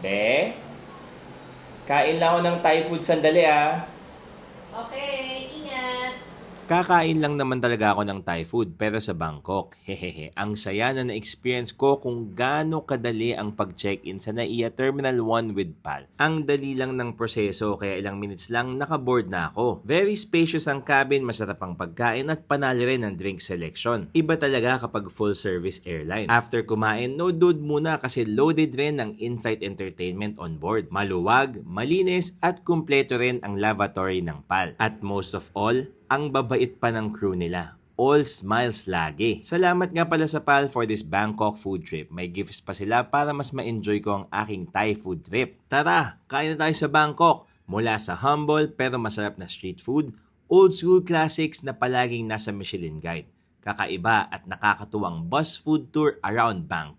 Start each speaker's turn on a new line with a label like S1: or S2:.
S1: Be, kain lang ako ng Thai food sandali ah.
S2: Okay, ingat.
S1: Kakain lang naman talaga ako ng Thai food pero sa Bangkok. Hehehe, ang saya na na-experience ko kung gaano kadali ang pag-check-in sa NAIA Terminal 1 with PAL. Ang dali lang ng proseso kaya ilang minutes lang nakaboard na ako. Very spacious ang cabin, masarap ang pagkain at panalo rin ang drink selection. Iba talaga kapag full service airline. After kumain, no dude muna kasi loaded rin ng in-flight entertainment on board. Maluwag, malinis at kumpleto rin ang lavatory ng PAL. At most of all, ang babait pa ng crew nila. All smiles lagi. Salamat nga pala sa PAL for this Bangkok food trip. May gifts pa sila para mas ma-enjoy ko ang aking Thai food trip. Tara, kain na tayo sa Bangkok. Mula sa humble pero masarap na street food, old school classics na palaging nasa Michelin Guide. Kakaiba at nakakatuwang bus food tour around Bangkok.